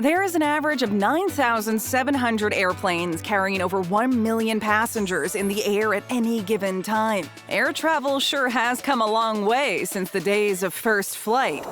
There is an average of 9,700 airplanes carrying over 1 million passengers in the air at any given time. Air travel sure has come a long way since the days of first flight.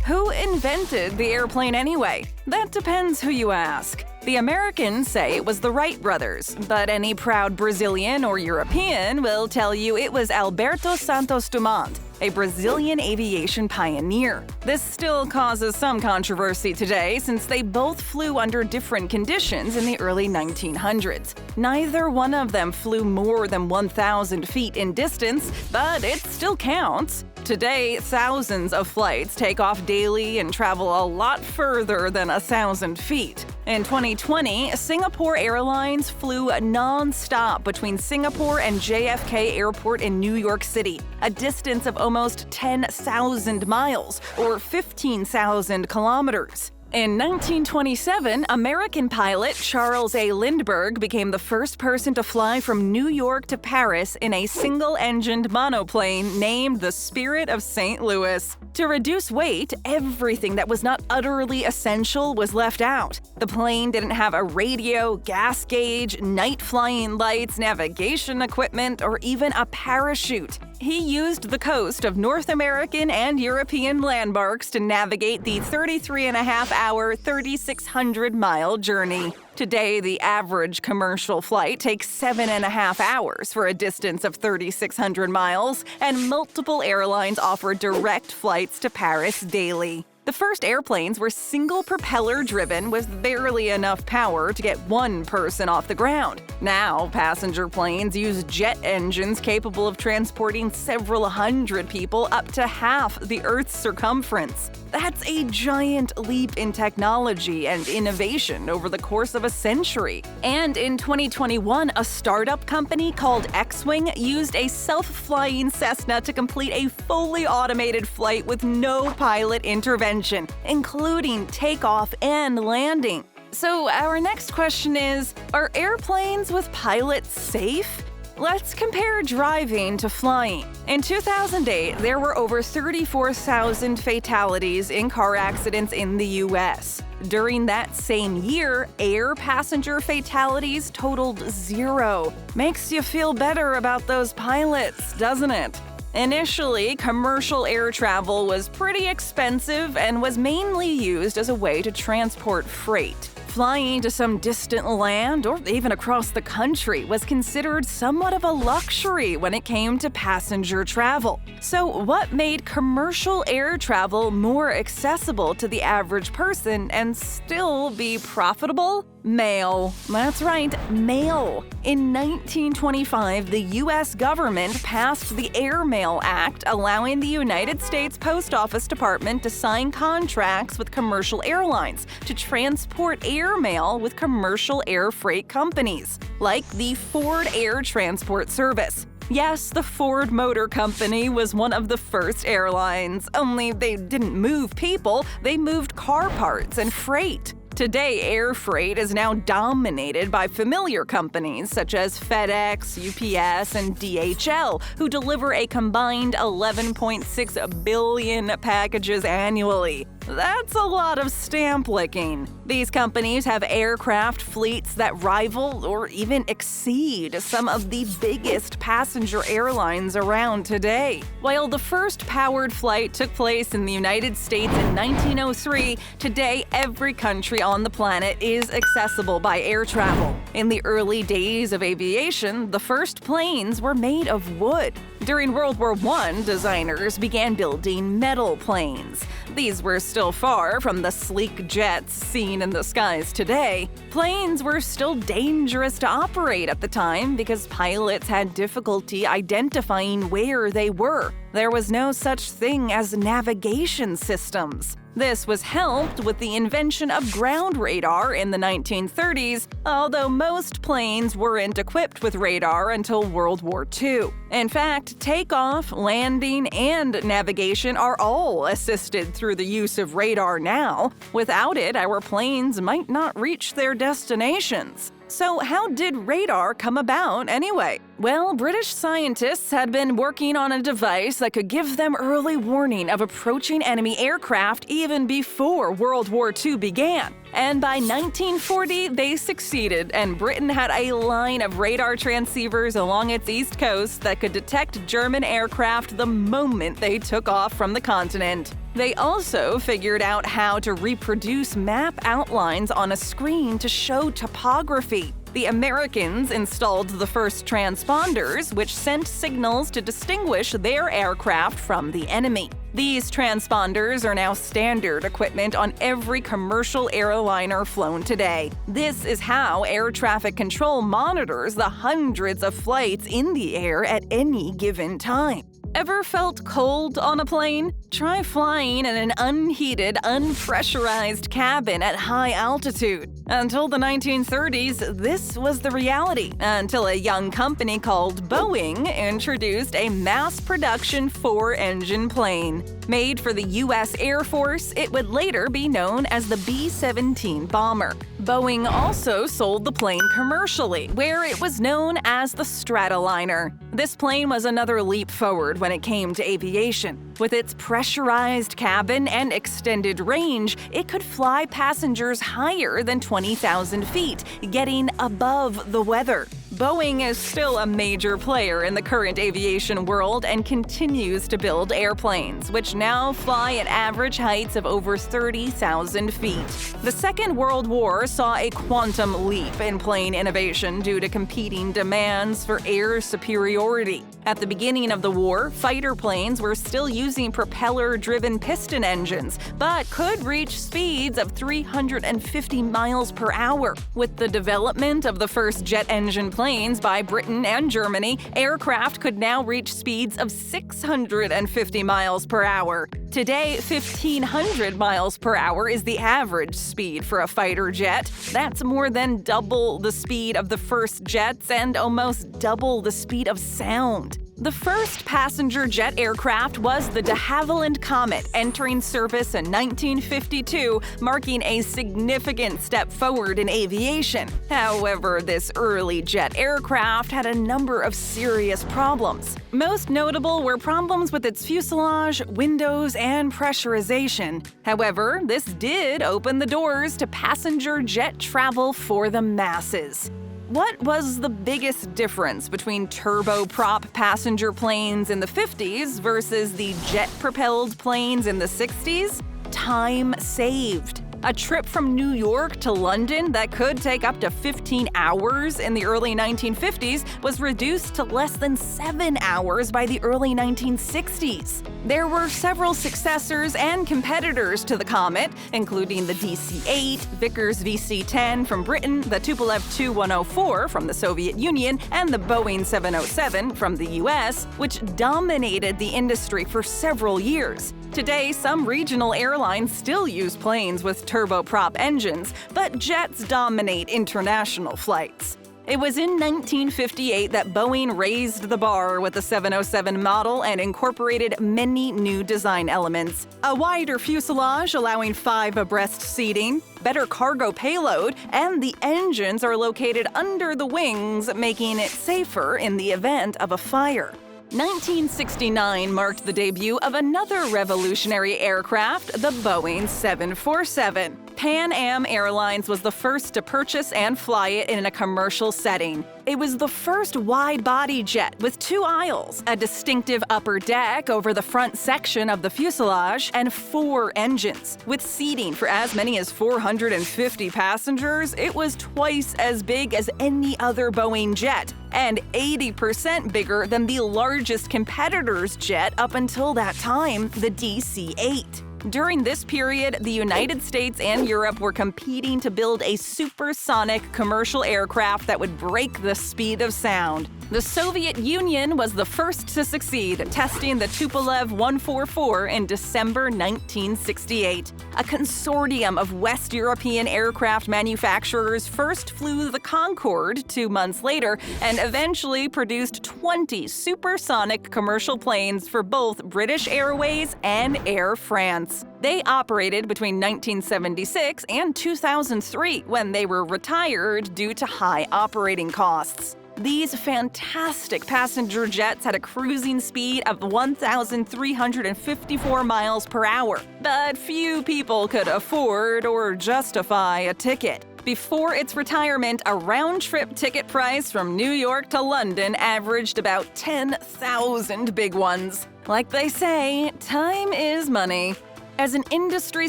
Who invented the airplane anyway? That depends who you ask. The Americans say it was the Wright brothers, but any proud Brazilian or European will tell you it was Alberto Santos Dumont, a Brazilian aviation pioneer. This still causes some controversy today since they both flew under different conditions in the early 1900s. Neither one of them flew more than 1,000 feet in distance, but it still counts. Today, thousands of flights take off daily and travel a lot further than 1,000 feet. In 2020, Singapore Airlines flew non-stop between Singapore and JFK Airport in New York City, a distance of almost 10,000 miles, or 15,000 kilometers. In 1927, American pilot Charles A. Lindbergh became the first person to fly from New York to Paris in a single-engined monoplane named the Spirit of St. Louis. To reduce weight, everything that was not utterly essential was left out. The plane didn't have a radio, gas gauge, night flying lights, navigation equipment, or even a parachute. He used the coast of North American and European landmarks to navigate the 33.5-hour, 3,600-mile journey. Today, the average commercial flight takes 7.5 hours for a distance of 3,600 miles, and multiple airlines offer direct flights to Paris daily. The first airplanes were single-propeller driven with barely enough power to get one person off the ground. Now, passenger planes use jet engines capable of transporting several hundred people up to half the Earth's circumference. That's a giant leap in technology and innovation over the course of a century. And in 2021, a startup company called X-Wing used a self-flying Cessna to complete a fully automated flight with no pilot intervention, including takeoff and landing. So our next question is, are airplanes with pilots safe? Let's compare driving to flying. In 2008, there were over 34,000 fatalities in car accidents in the U.S. During that same year, air passenger fatalities totaled 0. Makes you feel better about those pilots, doesn't it? Initially, commercial air travel was pretty expensive and was mainly used as a way to transport freight. Flying to some distant land or even across the country was considered somewhat of a luxury when it came to passenger travel. So what made commercial air travel more accessible to the average person and still be profitable? Mail. That's right, mail. In 1925, the U.S. government passed the Airmail Act, allowing the United States Post Office Department to sign contracts with commercial airlines to transport airmail with commercial air freight companies, like the Ford Air Transport Service. Yes, the Ford Motor Company was one of the first airlines, only they didn't move people, they moved car parts and freight. Today, air freight is now dominated by familiar companies such as FedEx, UPS, and DHL, who deliver a combined 11.6 billion packages annually. That's a lot of stamp licking. These companies have aircraft fleets that rival or even exceed some of the biggest passenger airlines around today. While the first powered flight took place in the United States in 1903, today every country on the planet is accessible by air travel. In the early days of aviation, the first planes were made of wood. During World War I, designers began building metal planes. These were still far from the sleek jets seen in the skies today. Planes were still dangerous to operate at the time because pilots had difficulty identifying where they were. There was no such thing as navigation systems. This was helped with the invention of ground radar in the 1930s, although most planes weren't equipped with radar until World War II. In fact, takeoff, landing, and navigation are all assisted through the use of radar now. Without it, our planes might not reach their destinations. So how did radar come about anyway? Well, British scientists had been working on a device that could give them early warning of approaching enemy aircraft even before World War II began. And by 1940, they succeeded, and Britain had a line of radar transceivers along its east coast that could detect German aircraft the moment they took off from the continent. They also figured out how to reproduce map outlines on a screen to show topography. The Americans installed the first transponders, which sent signals to distinguish their aircraft from the enemy. These transponders are now standard equipment on every commercial airliner flown today. This is how air traffic control monitors the hundreds of flights in the air at any given time. Ever felt cold on a plane? Try flying in an unheated, unpressurized cabin at high altitude. Until the 1930s, this was the reality, until a young company called Boeing introduced a mass-production four-engine plane. Made for the U.S. Air Force, it would later be known as the B-17 bomber. Boeing also sold the plane commercially, where it was known as the Stratoliner. This plane was another leap forward when it came to aviation. With its pressurized cabin and extended range, it could fly passengers higher than 20,000 feet, getting above the weather. Boeing is still a major player in the current aviation world and continues to build airplanes, which now fly at average heights of over 30,000 feet. The Second World War saw a quantum leap in plane innovation due to competing demands for air superiority. At the beginning of the war, fighter planes were still using propeller-driven piston engines, but could reach speeds of 350 miles per hour. With the development of the first jet engine planes by Britain and Germany, aircraft could now reach speeds of 650 miles per hour. Today, 1,500 miles per hour is the average speed for a fighter jet. That's more than double the speed of the first jets and almost double the speed of sound. The first passenger jet aircraft was the de Havilland Comet, entering service in 1952, marking a significant step forward in aviation. However, this early jet aircraft had a number of serious problems. Most notable were problems with its fuselage, windows, and pressurization. However, this did open the doors to passenger jet travel for the masses. What was the biggest difference between turboprop passenger planes in the 50s versus the jet-propelled planes in the 60s? Time saved. A trip from New York to London that could take up to 15 hours in the early 1950s was reduced to less than 7 hours by the early 1960s. There were several successors and competitors to the Comet, including the DC-8, Vickers VC-10 from Britain, the Tupolev Tu-104 from the Soviet Union, and the Boeing 707 from the US, which dominated the industry for several years. Today, some regional airlines still use planes with turboprop engines, but jets dominate international flights. It was in 1958 that Boeing raised the bar with the 707 model and incorporated many new design elements. A wider fuselage allowing 5 abreast seating, better cargo payload, and the engines are located under the wings, making it safer in the event of a fire. 1969 marked the debut of another revolutionary aircraft, the Boeing 747. Pan Am Airlines was the first to purchase and fly it in a commercial setting. It was the first wide-body jet with 2 aisles, a distinctive upper deck over the front section of the fuselage, and 4 engines. With seating for as many as 450 passengers, it was twice as big as any other Boeing jet, and 80% bigger than the largest competitor's jet up until that time, the DC-8. During this period, the United States and Europe were competing to build a supersonic commercial aircraft that would break the speed of sound. The Soviet Union was the first to succeed, testing the Tupolev 144 in December 1968. A consortium of West European aircraft manufacturers first flew the Concorde 2 months later and eventually produced 20 supersonic commercial planes for both British Airways and Air France. They operated between 1976 and 2003 when they were retired due to high operating costs. These fantastic passenger jets had a cruising speed of 1,354 miles per hour, but few people could afford or justify a ticket. Before its retirement, a round-trip ticket price from New York to London averaged about 10,000 big ones. Like they say, time is money. As an industry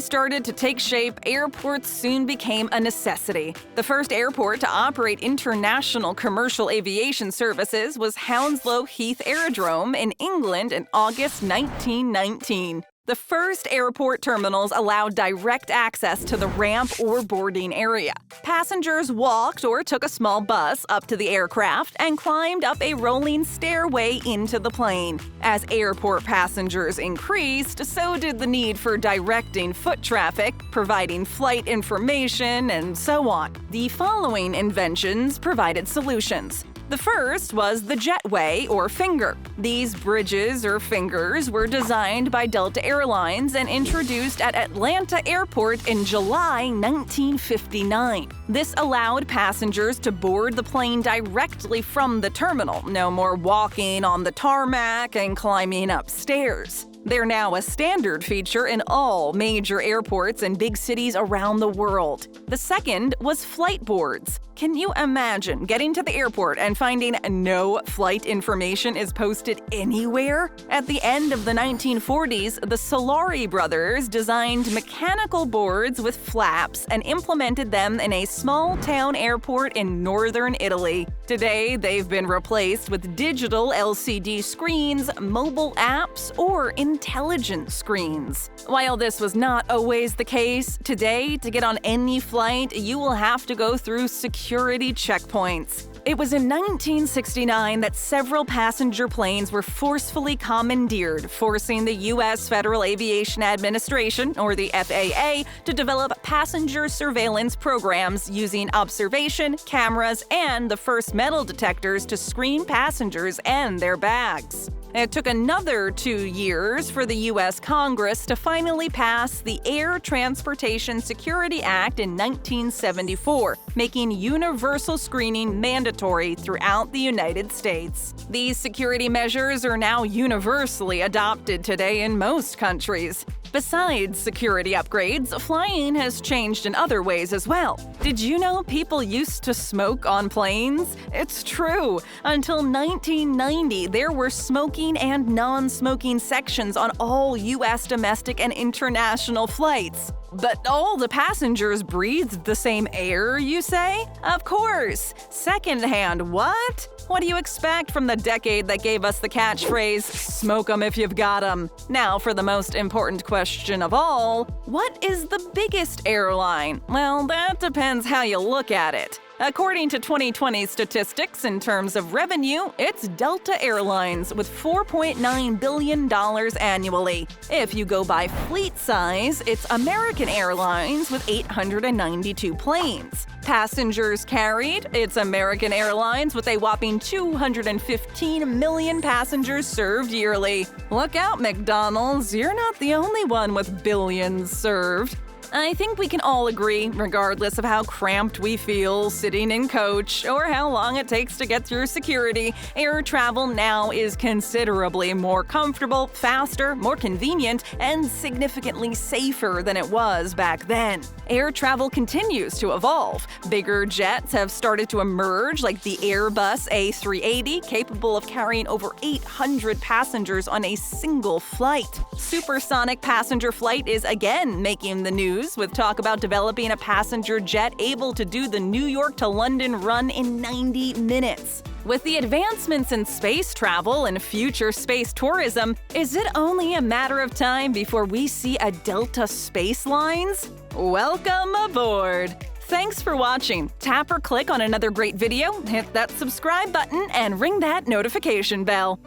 started to take shape, airports soon became a necessity. The first airport to operate international commercial aviation services was Hounslow Heath Aerodrome in England in August 1919. The first airport terminals allowed direct access to the ramp or boarding area. Passengers walked or took a small bus up to the aircraft and climbed up a rolling stairway into the plane. As airport passengers increased, so did the need for directing foot traffic, providing flight information, and so on. The following inventions provided solutions. The first was the jetway, or finger. These bridges, or fingers, were designed by Delta Airlines and introduced at Atlanta Airport in July 1959. This allowed passengers to board the plane directly from the terminal, no more walking on the tarmac and climbing upstairs. They're now a standard feature in all major airports and big cities around the world. The second was flight boards. Can you imagine getting to the airport and finding no flight information is posted anywhere? At the end of the 1940s, the Solari brothers designed mechanical boards with flaps and implemented them in a small-town airport in northern Italy. Today, they've been replaced with digital LCD screens, mobile apps, or intelligent screens. While this was not always the case, today, to get on any flight, you will have to go through security checkpoints. It was in 1969 that several passenger planes were forcefully commandeered, forcing the U.S. Federal Aviation Administration, or the FAA, to develop passenger surveillance programs using observation, cameras, and the first metal detectors to screen passengers and their bags. It took another 2 years for the U.S. Congress to finally pass the Air Transportation Security Act in 1974, making universal screening mandatory throughout the United States. These security measures are now universally adopted today in most countries. Besides security upgrades, flying has changed in other ways as well. Did you know people used to smoke on planes? It's true. Until 1990, there were smoking and non-smoking sections on all U.S. domestic and international flights. But all the passengers breathed the same air, you say? Of course! Secondhand what? What do you expect from the decade that gave us the catchphrase, "Smoke 'em if you've got 'em"? Now for the most important question of all, what is the biggest airline? Well, that depends how you look at it. According to 2020 statistics in terms of revenue, it's Delta Airlines with $4.9 billion annually. If you go by fleet size, it's American Airlines with 892 planes. Passengers carried, it's American Airlines with a whopping 215 million passengers served yearly. Look out, McDonald's, you're not the only one with billions served. I think we can all agree, regardless of how cramped we feel sitting in coach or how long it takes to get through security, air travel now is considerably more comfortable, faster, more convenient, and significantly safer than it was back then. Air travel continues to evolve. Bigger jets have started to emerge, like the Airbus A380, capable of carrying over 800 passengers on a single flight. Supersonic passenger flight is again making the news, with talk about developing a passenger jet able to do the New York to London run in 90 minutes. With the advancements in space travel and future space tourism, is it only a matter of time before we see a Delta Space Lines? Welcome aboard! Thanks for watching. Tap or click on another great video, hit that subscribe button, and ring that notification bell.